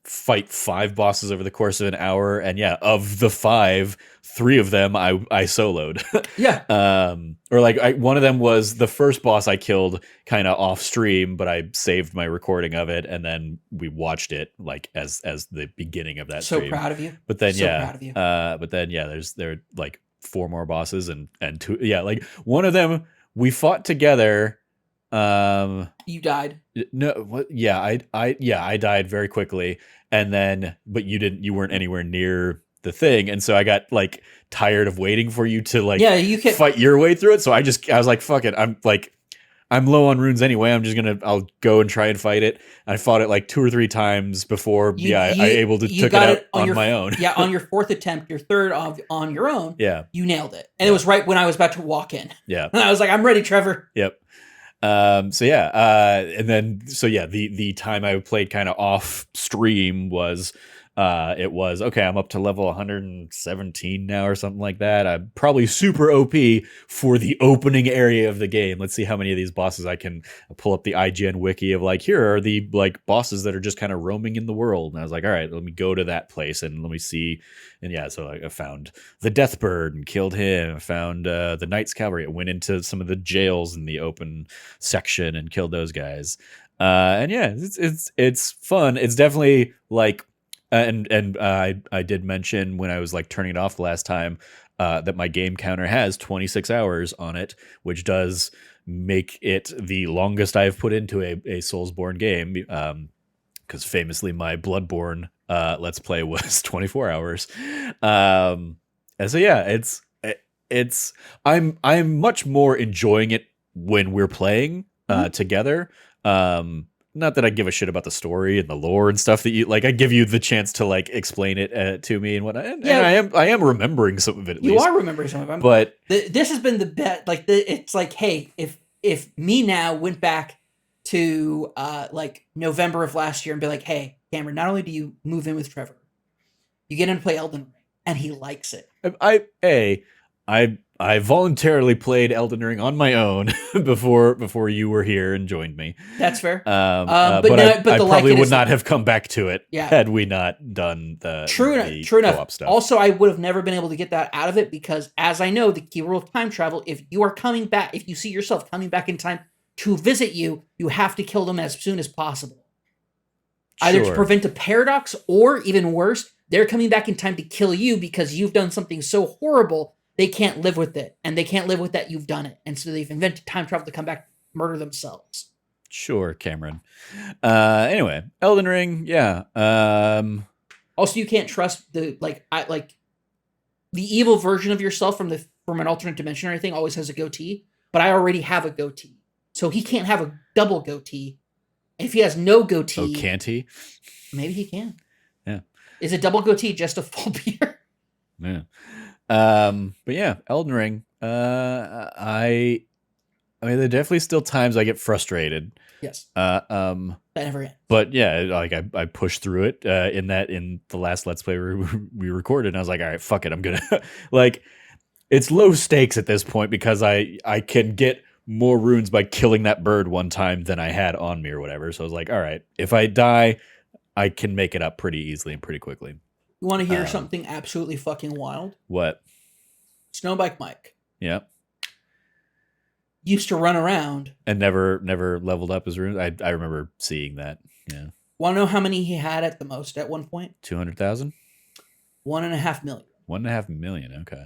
fight 5 bosses over the course of an hour, and yeah, of the 5, 3 of them I soloed. Yeah. Or like one of them was the first boss I killed kind of off stream, but I saved my recording of it, and then we watched it like as the beginning of that So stream. proud of you. But then proud of you. But then there are like 4 more bosses and 2, yeah, like one of them we fought together. You died. No, what? Yeah, I died very quickly, and then but you weren't anywhere near the thing, and so I got like tired of waiting for you to like Yeah, you can. fight your way through it. So I was like, fuck it, I'm low on runes anyway. I'll go and try and fight it. I fought it like 2 or 3 times before. I able to took it out on my own. Yeah, on your 4th attempt, your 3rd on your own. Yeah, you nailed it, and it was right when I was about to walk in. Yeah, and I was like, I'm ready, Trevor. Yep. The time I played kind of off stream was it was okay, I'm up to level 117 now or something like that. I'm probably super OP for the opening area of the game. Let's see how many of these bosses I can pull up the IGN wiki of like, here are the like bosses that are just kind of roaming in the world. And I was like, all right, let me go to that place and let me see. And yeah, so I found the Deathbird and killed him. I found the Knights Cavalry. I went into some of the jails in the open section and killed those guys. And yeah, it's fun. It's definitely like I did mention when I was like turning it off the last time that my game counter has 26 hours on it, which does make it the longest I've put into a Soulsborne game. Because famously my Bloodborne Let's Play was 24 hours. And so yeah, it's I'm much more enjoying it when we're playing together. Not that I give a shit about the story and the lore and stuff that you like. I give you the chance to like explain it to me and whatnot. And I am remembering some of it. At least. You are remembering some of it, but this has been the bet. Like it's like, hey, if me now went back to like November of last year and be like, hey, Cameron, not only do you move in with Trevor, you get him to play Elden Ring, and he likes it. I voluntarily played Elden Ring on my own before you were here and joined me. That's fair. But I probably would not have come back to it had we not done the true enough stuff. Also, I would have never been able to get that out of it because, as I know, the key rule of time travel: if you are coming back, if you see yourself coming back in time to visit you, you have to kill them as soon as possible. Sure. Either to prevent a paradox, or even worse, they're coming back in time to kill you because you've done something so horrible. They can't live with it, and they can't live with that you've done it. And so they've invented time travel to come back, murder themselves. Sure, Cameron. Anyway, Elden Ring, yeah. Also, you can't trust the evil version of yourself from an alternate dimension or anything always has a goatee, but I already have a goatee. So he can't have a double goatee. If he has no goatee... Oh, can't he? Maybe he can. Yeah. Is a double goatee just a full beard? Yeah. But yeah, Elden Ring. I mean, there are definitely still times I get frustrated. Yes. That never ends. But yeah, like I pushed through it in the last Let's Play we recorded, and I was like, all right, fuck it, I'm gonna like. It's low stakes at this point because I can get more runes by killing that bird one time than I had on me or whatever. So I was like, all right, if I die, I can make it up pretty easily and pretty quickly. You want to hear something absolutely fucking wild? What? Snowbike Mike. Yeah. Used to run around. And never leveled up his runes? I remember seeing that. Yeah. Want to know how many he had at the most at one point? 200,000? 1.5 million. 1.5 million, okay.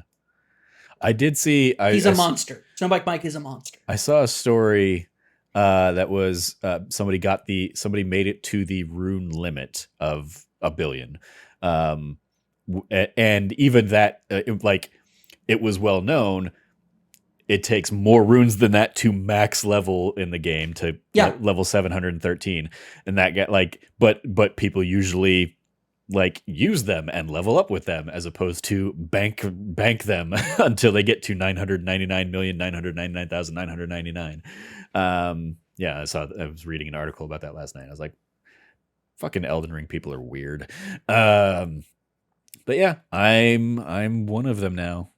I did see... He's a monster. Snowbike Mike is a monster. I saw a story that was... somebody made it to the rune limit of 1 billion. And even that, it was well known, it takes more runes than that to max level in the game to level 713. And that got but people usually use them and level up with them as opposed to bank them until they get to 999,999,999. Yeah, I was reading an article about that last night. I was like, fucking Elden Ring people are weird. But yeah, I'm one of them now.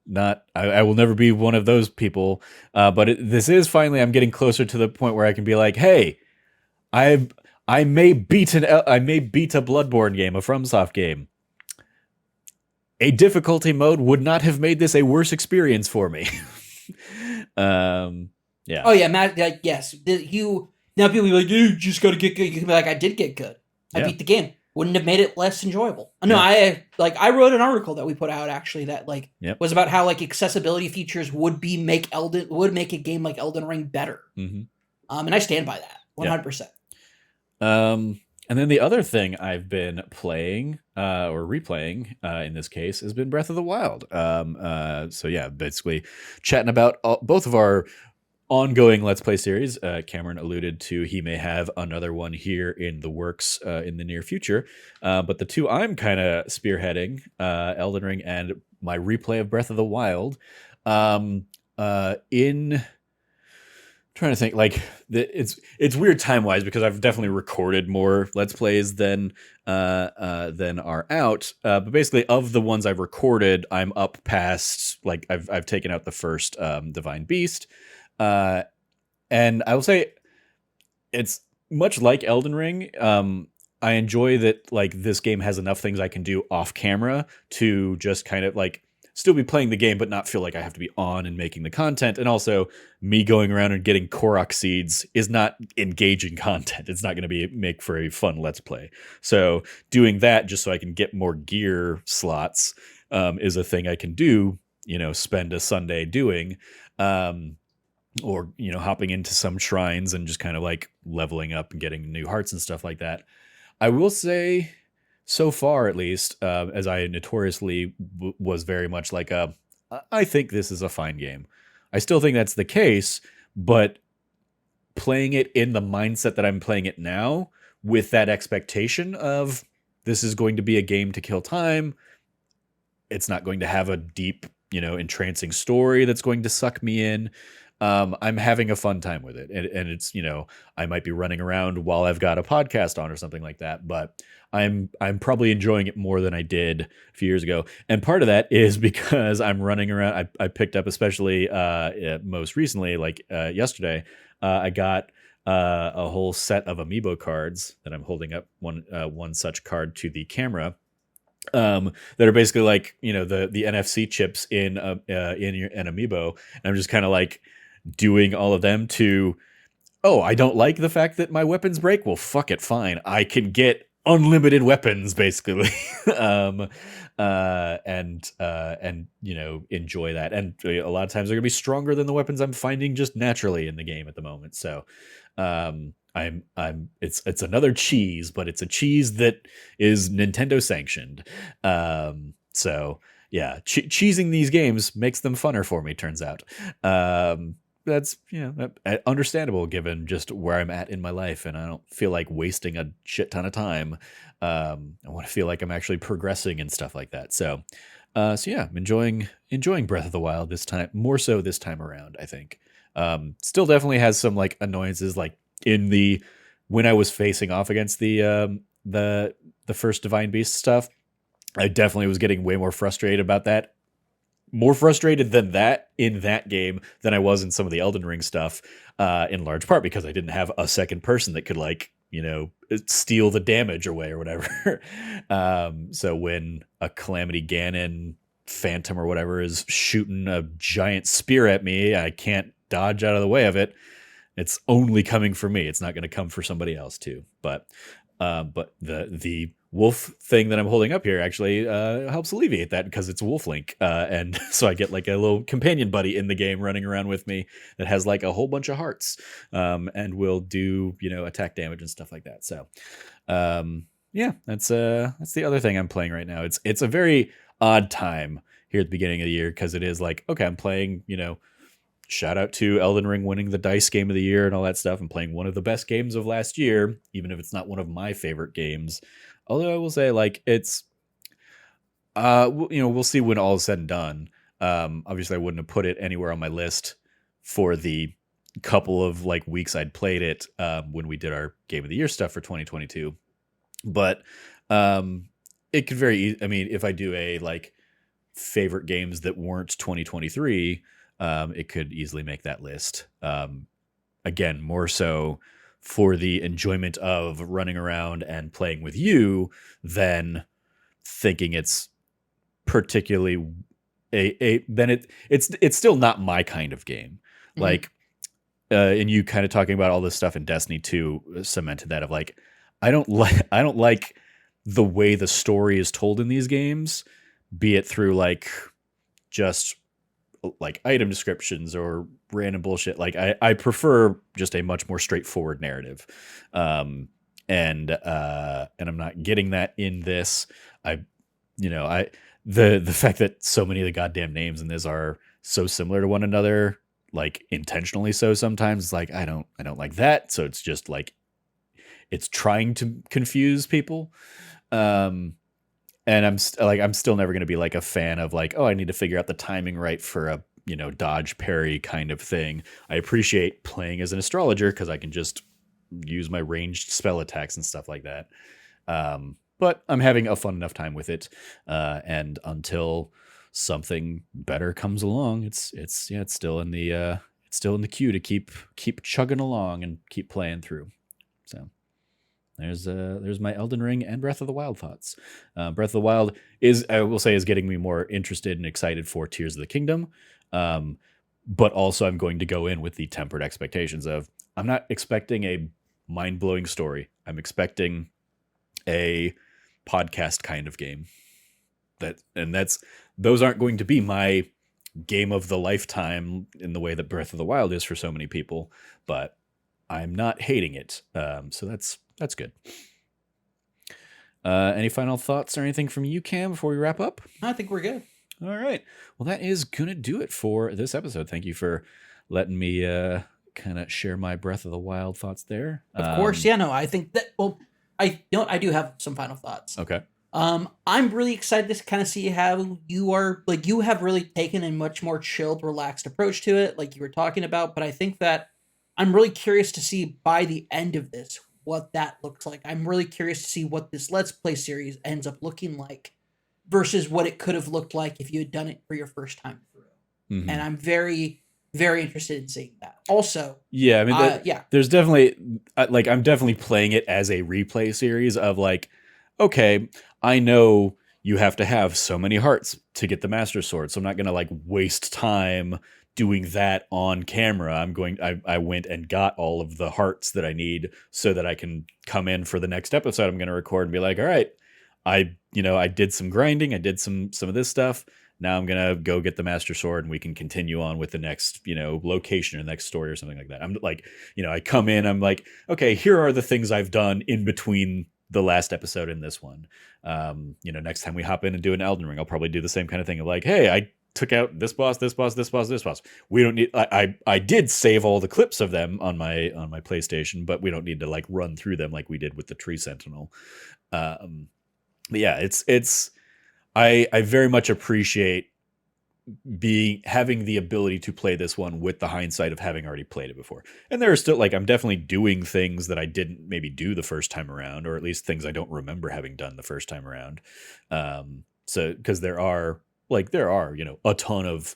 I will never be one of those people. But this is finally, I'm getting closer to the point where I can be like, hey, I may beat a Bloodborne game, a FromSoft game. A difficulty mode would not have made this a worse experience for me. Yeah. Oh yeah, Matt. Yes, now people be like, you just got to get good. You can be like, I did get good. I beat the game. wouldn't have made it less enjoyable. No, Yeah. I wrote an article that we put out actually that like Yep. was about how like accessibility features would make a game like Elden Ring better. Hmm. And I stand by that Yeah. 100%. And then the other thing I've been playing or replaying in this case has been Breath of the Wild. So yeah, basically chatting about both of our ongoing Let's Play series. Cameron alluded to he may have another one here in the works in the near future. But the two I'm kind of spearheading, Elden Ring and my replay of Breath of the Wild, in trying to think like it's weird time wise because I've definitely recorded more Let's Plays than are out. But basically, of the ones I've recorded, I'm up past like I've taken out the first Divine Beast, uh, and I will say it's much like Elden Ring. I enjoy that like this game has enough things I can do off camera to just kind of like still be playing the game, but not feel like I have to be on and making the content. And also, me going around and getting Korok seeds is not engaging content. It's not going to be make for a fun Let's Play. So doing that just so I can get more gear slots is a thing I can do. You know, spend a Sunday doing. Or hopping into some shrines and just kind of like leveling up and getting new hearts and stuff like that. I will say, so far at least, as I notoriously was very much like I think this is a fine game. I still think that's the case, but playing it in the mindset that I'm playing it now, with that expectation of this is going to be a game to kill time. It's not going to have a deep, entrancing story that's going to suck me in. I'm having a fun time with it, and it's I might be running around while I've got a podcast on or something like that, but I'm probably enjoying it more than I did a few years ago, and part of that is because I'm running around. I picked up especially most recently, like yesterday, I got a whole set of amiibo cards that I'm holding up one such card to the camera. That are basically like the NFC chips in an amiibo, and I'm just kind of like doing all of them to, oh, I don't like the fact that my weapons break. Well, fuck it, fine. I can get unlimited weapons, basically, and enjoy that. And a lot of times they're gonna be stronger than the weapons I'm finding just naturally in the game at the moment. So, it's another cheese, but it's a cheese that is Nintendo sanctioned. So yeah, cheesing these games makes them funner for me. Turns out. That's understandable given just where I'm at in my life, and I don't feel like wasting a shit ton of time. I want to feel like I'm actually progressing and stuff like that. So yeah, I'm enjoying Breath of the Wild this time, more so this time around. I think still definitely has some like annoyances, like in the when I was facing off against the first Divine Beast stuff. I definitely was getting way more frustrated about that. More frustrated than that in that game than I was in some of the Elden Ring stuff, in large part because I didn't have a second person that could like, steal the damage away or whatever. So when a Calamity Ganon Phantom or whatever is shooting a giant spear at me, I can't dodge out of the way of it. It's only coming for me. It's not going to come for somebody else too. But the wolf thing that I'm holding up here actually helps alleviate that because it's Wolf Link, and so I get like a little companion buddy in the game running around with me that has like a whole bunch of hearts, and will do attack damage and stuff like that. So yeah, that's the other thing I'm playing right now. It's a very odd time here at the beginning of the year because it is like, okay, I'm playing shout out to Elden Ring winning the DICE game of the year and all that stuff, and playing one of the best games of last year, even if it's not one of my favorite games. Although I will say, like, it's, we'll see when all is said and done. Obviously, I wouldn't have put it anywhere on my list for the couple of like weeks I'd played it when we did our Game of the Year stuff for 2022. But it could I mean, if I do a like favorite games that weren't 2023. It could easily make that list. Again, more so for the enjoyment of running around and playing with you than thinking it's particularly then it's still not my kind of game. Mm-hmm. Like, and you kind of talking about all this stuff in Destiny 2 cemented that of like, I don't like the way the story is told in these games, be it through like just like item descriptions or random bullshit. Like I prefer just a much more straightforward narrative. And I'm not getting that in this. I you know, I the fact that so many of the goddamn names in this are so similar to one another, like intentionally so sometimes, it's like I don't like that. So it's just like it's trying to confuse people. Um and I'm still never going to be like a fan of like, oh, I need to figure out the timing right for a, dodge parry kind of thing. I appreciate playing as an astrologer because I can just use my ranged spell attacks and stuff like that. But I'm having a fun enough time with it. And until something better comes along, it's still in the queue to keep chugging along and keep playing through. So there's my Elden Ring and Breath of the Wild thoughts. Breath of the Wild is, I will say, is getting me more interested and excited for Tears of the Kingdom. But also I'm going to go in with the tempered expectations of I'm not expecting a mind-blowing story. I'm expecting a podcast kind of game. Those aren't going to be my game of the lifetime in the way that Breath of the Wild is for so many people, but I'm not hating it. So that's good. Any final thoughts or anything from you, Cam, before we wrap up? I think we're good. All right. Well, that is going to do it for this episode. Thank you for letting me kind of share my Breath of the Wild thoughts there. Of course. Yeah, no, I think that, well, I do have some final thoughts. Okay. I'm really excited to kind of see how you have really taken a much more chilled, relaxed approach to it, like you were talking about. But I think that I'm really curious to see by the end of this what that looks like. I'm really curious to see what this Let's Play series ends up looking like versus what it could have looked like if you had done it for your first time through. Mm-hmm. And I'm very, very interested in seeing that. Also, yeah, I mean, there's definitely like I'm definitely playing it as a replay series of like, okay, I know you have to have so many hearts to get the Master Sword, so I'm not going to like waste time doing that on camera. I went and got all of the hearts that I need so that I can come in for the next episode I'm going to record and be like, all right, I did some grinding, I did some of this stuff. Now I'm going to go get the Master Sword and we can continue on with the next, location or next story or something like that. I'm like, I come in, I'm like, okay, here are the things I've done in between the last episode and this one. Next time we hop in and do an Elden Ring, I'll probably do the same kind of thing of like, hey, I took out this boss, this boss, this boss, this boss. We don't need, I did save all the clips of them on my PlayStation, but we don't need to like run through them like we did with the Tree Sentinel. But yeah, I very much appreciate having the ability to play this one with the hindsight of having already played it before. And there are still like, I'm definitely doing things that I didn't maybe do the first time around, or at least things I don't remember having done the first time around. So, cause there are, a ton of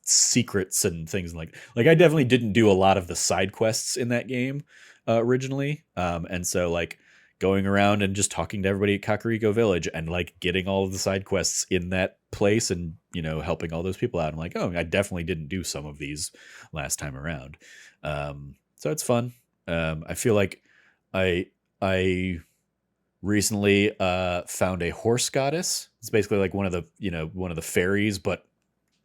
secrets and things like I definitely didn't do a lot of the side quests in that game originally. And so like, going around and just talking to everybody at Kakariko Village and like getting all of the side quests in that place and, helping all those people out. I'm like, oh, I definitely didn't do some of these last time around. So it's fun. I feel like I recently found a horse goddess. It's basically like one of the fairies, but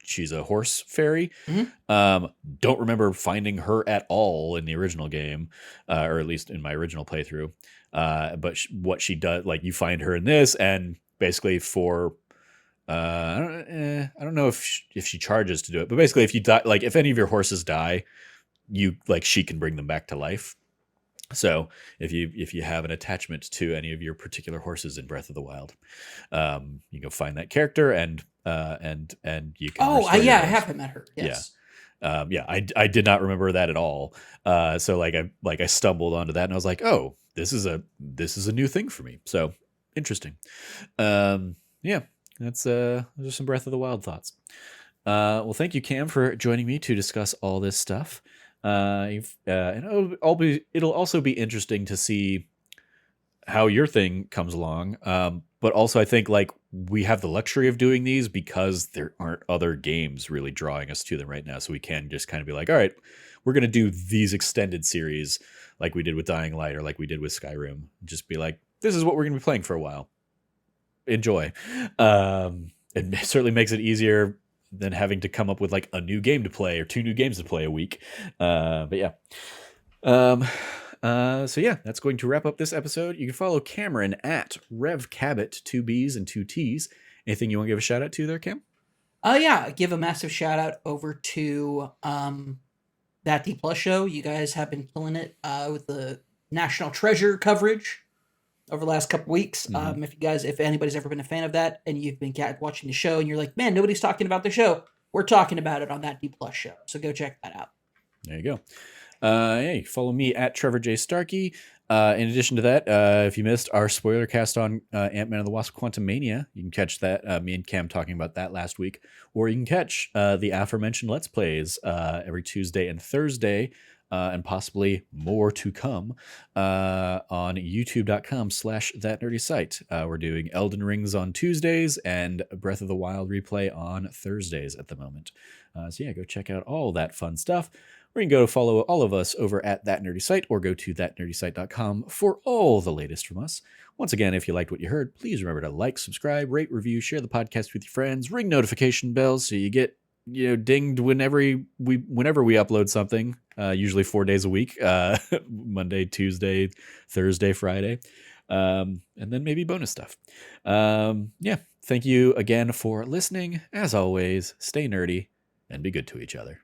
she's a horse fairy. Mm-hmm. Don't remember finding her at all in the original game, or at least in my original playthrough. But what she does, like you find her in this, and basically for I don't know if she charges to do it, but basically if you die, like if any of your horses die, she can bring them back to life. So if you have an attachment to any of your particular horses in Breath of the Wild, you go find that character and you can. Oh, yeah, I have met her. Yes. Yeah. I did not remember that at all. So I stumbled onto that and I was like, oh, this is a new thing for me. So interesting. Yeah, those are some Breath of the Wild thoughts. Well, thank you, Cam, for joining me to discuss all this stuff. And it'll also be interesting to see how your thing comes along. But also I think like we have the luxury of doing these because there aren't other games really drawing us to them right now. So we can just kind of be like, all right, we're going to do these extended series like we did with Dying Light or like we did with Skyrim. Just be like, this is what we're going to be playing for a while. enjoy. It certainly makes it easier than having to come up with like a new game to play or two new games to play a week. But yeah. So yeah, that's going to wrap up this episode. You can follow Cameron at Rev Cabot, 2 B's and 2 T's. Anything you want to give a shout out to there, Cam? Yeah, give a massive shout out over to that D Plus show. You guys have been killing it with the National Treasure coverage over the last couple weeks. Mhm. If anybody's ever been a fan of that and you've been watching the show and you're like, man, nobody's talking about the show, we're talking about it on that D Plus show. So go check that out. There you go. Hey, follow me at Trevor J. Starkey. In addition to that, if you missed our spoiler cast on Ant-Man and the Wasp: Quantumania, you can catch that. Me and Cam talking about that last week, or you can catch the aforementioned Let's Plays every Tuesday and Thursday, and possibly more to come on youtube.com/thatnerdysite. We're doing Elden Rings on Tuesdays and Breath of the Wild replay on Thursdays at the moment. So yeah, go check out all that fun stuff. Or you can go follow all of us over at That Nerdy Site or go to thatnerdysite.com for all the latest from us. Once again, if you liked what you heard, please remember to like, subscribe, rate, review, share the podcast with your friends, ring notification bells so you get dinged whenever we upload something. Usually 4 days a week, Monday, Tuesday, Thursday, Friday, and then maybe bonus stuff. Yeah, thank you again for listening. As always, stay nerdy and be good to each other.